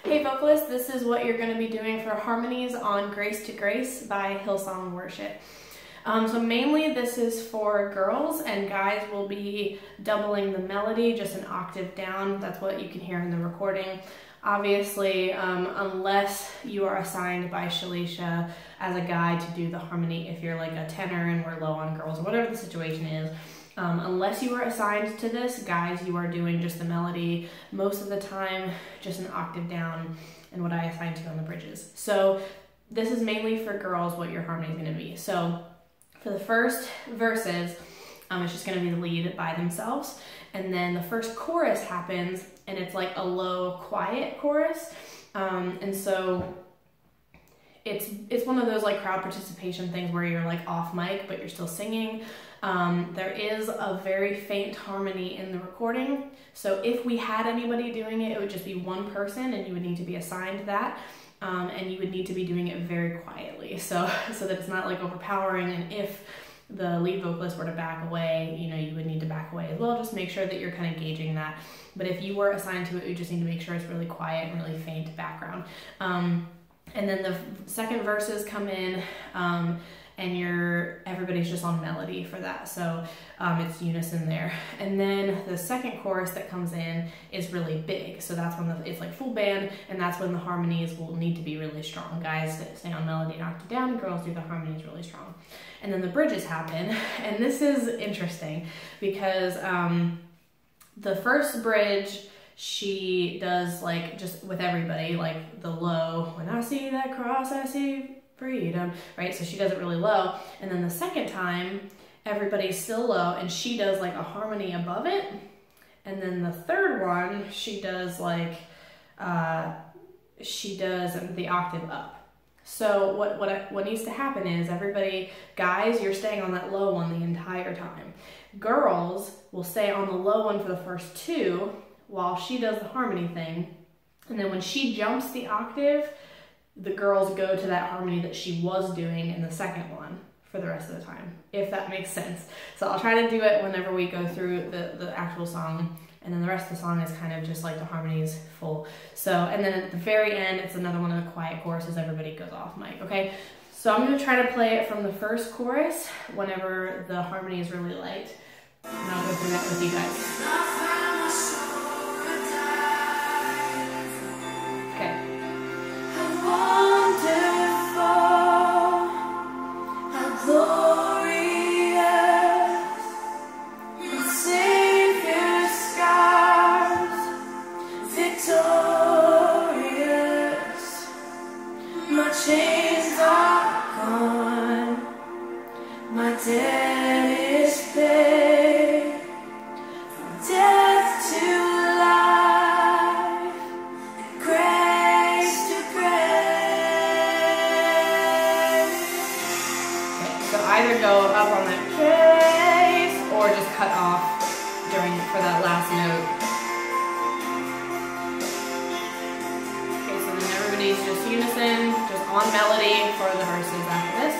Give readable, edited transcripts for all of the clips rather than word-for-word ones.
Hey vocalists, this is what you're going to be doing for harmonies on Grace to Grace by Hillsong Worship. So mainly this is for girls, and guys will be doubling the melody just an octave down. That's what you can hear in the recording. Obviously, unless you are assigned by Shalisha as a guy to do the harmony, if you're like a tenor and we're low on girls or whatever the situation is, unless you are assigned to this, guys, you are doing just the melody most of the time, just an octave down, and what I assign to on the bridges. So this is mainly for girls what your harmony is going to be. So for the first verses, it's just going to be the lead by themselves, and then the first chorus happens, and it's like a low, quiet chorus, and so it's one of those like crowd participation things where you're like off mic, but you're still singing. There is a very faint harmony in the recording, so if we had anybody doing it, it would just be one person, and you would need to be assigned that. And you would need to be doing it very quietly, so that it's not like overpowering. And if the lead vocalist were to back away, you know, you would need to back away as well. Just make sure that you're kind of gauging that. But if you were assigned to it, you just need to make sure it's really quiet and really faint background. And then the second verses come in, and everybody's just on melody for that, so it's unison there. And then the second chorus that comes in is really big, so that's when it's like full band, and that's when the harmonies will need to be really strong. Guys stay on melody and octave down, girls do the harmonies really strong. And then the bridges happen, and this is interesting because the first bridge, she does like just with everybody, like the low, when I see that cross, I see freedom, right? So she does it really low. And then the second time, everybody's still low, and she does like a harmony above it. And then the third one, she does like, she does the octave up. So what needs to happen is everybody, guys, you're staying on that low one the entire time. Girls will stay on the low one for the first two while she does the harmony thing. And then when she jumps the octave, the girls go to that harmony that she was doing in the second one for the rest of the time, if that makes sense. So I'll try to do it whenever we go through the actual song, and then the rest of the song is kind of just like the harmonies full. So, and then at the very end, it's another one of the quiet choruses, everybody goes off mic, okay? So I'm gonna try to play it from the first chorus whenever the harmony is really light, and I'll go through that with you guys. Chains are gone, my debt is paid, from death to life, and grace to grace. Okay, so either go up on that grace or just cut off for that last note. Okay, so then everybody's just unison, just on melody for the verses after this.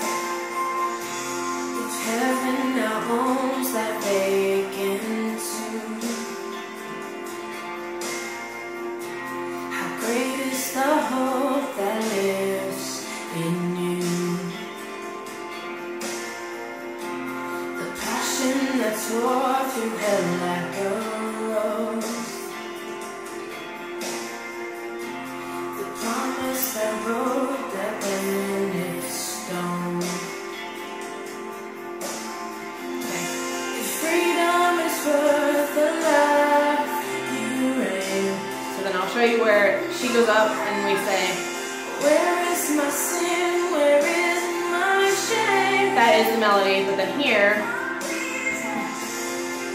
If heaven now owns that vacant tomb, how great is the hope that lives in you. The passion that tore through hell like a rose, the promise that broke that bended stone. If freedom is worth the life you reign. So then I'll show you where she goes up and we say, where is my sin, where is my shame? that is the melody, but then here,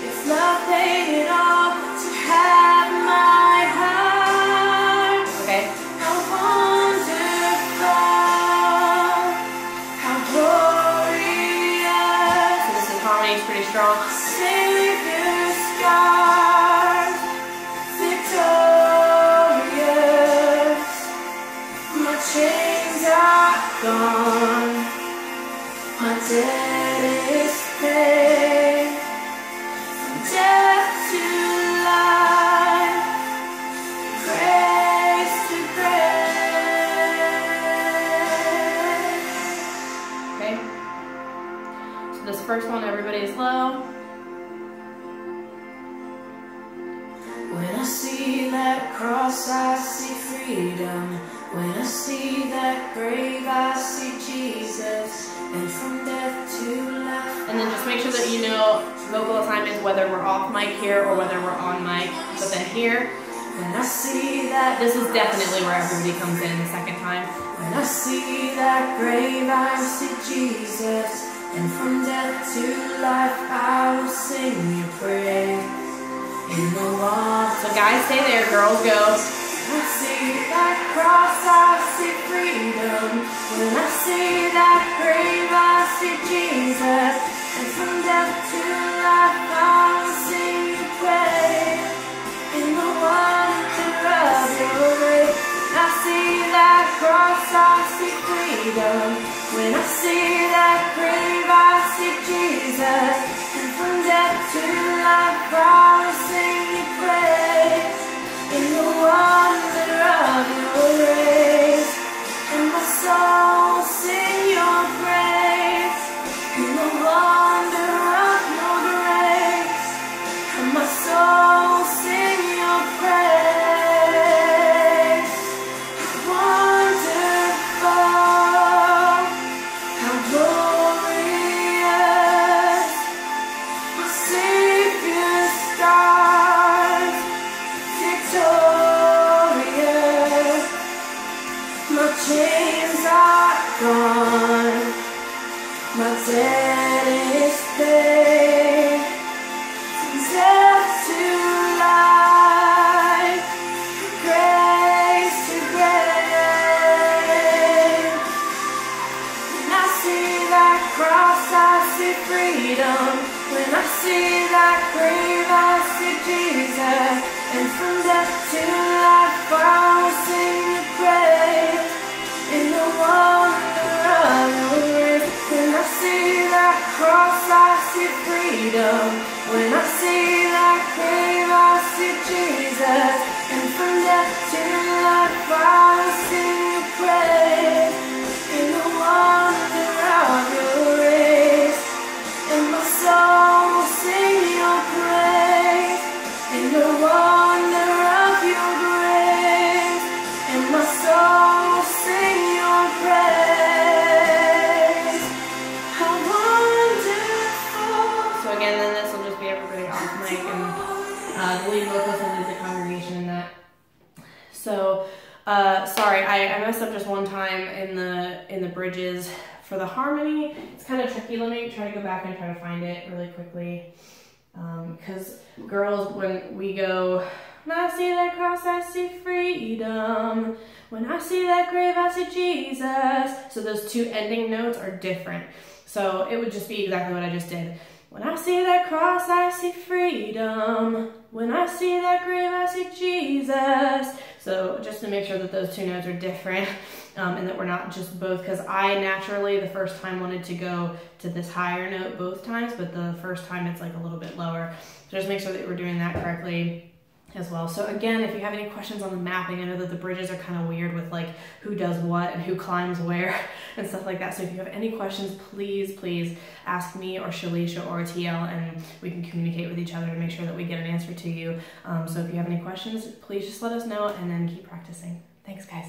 if love paid it all to have my heart, okay? how wonderful, how glorious. So this is harmony, it's pretty strong. Savior's scars, victorious, my chains are gone, my debt is paid, from death to life. first one, everybody is low. When I see that cross, I see freedom. When I see that grave, I see Jesus. And from death to life. And then just make sure that you know vocal assignments, whether we're off mic here or whether we're on mic. But then here, when I see that, this is definitely where everybody comes in the second time. When I see that grave, I see Jesus. And from death to life, I will sing your praise. In the water. So guys, stay there. Girls, go. When I see that cross, I see freedom. When I see that grave, I see Jesus. And from death to life, I will sing your praise. In the wonder of your grace. When I see that cross, I see freedom. When I see that grave, I see Jesus. And from death to life, I will sing your praise. In the wonder of your grace. And my soul will sing your praise. In the wonder of your grace. And my soul will sing your praise. Wonderful, how glorious, my Savior's stars, victorious. My chains are gone, my debt is paid. From death to life, grace to grace. When I see that cross, I see freedom. When I see that grave, I see Jesus. And from death to life, I will sing your praise. In the wonder of your grace. When I see that cross, I see freedom. When I see that grave, I see Jesus. And from death to life, I will sing your praise. In the wonder of your grace. And my soul will sing your praise. In the wonder of your grace. And my soul will sing your praise. How wonderful. So again, then this will just be everybody off mic and the lead vocals will lead the congregation in that. So, sorry, I messed up just one time in the bridges for the harmony. It's kind of tricky. Let me try to go back and try to find it really quickly. Because girls, when we go, when I see that cross, I see freedom. When I see that grave, I see Jesus. So those two ending notes are different. So it would just be exactly what I just did. When I see that cross, I see freedom. When I see that grave, I see Jesus. So just to make sure that those two notes are different and that we're not just both, because I naturally the first time wanted to go to this higher note both times, but the first time it's like a little bit lower. So just make sure that we're doing that correctly as well. So again, if you have any questions on the mapping, I know that the bridges are kind of weird with like who does what and who climbs where and stuff like that. So if you have any questions, please ask me or Shalisha or TL, and we can communicate with each other to make sure that we get an answer to you. So if you have any questions, please just let us know and then keep practicing. Thanks, guys.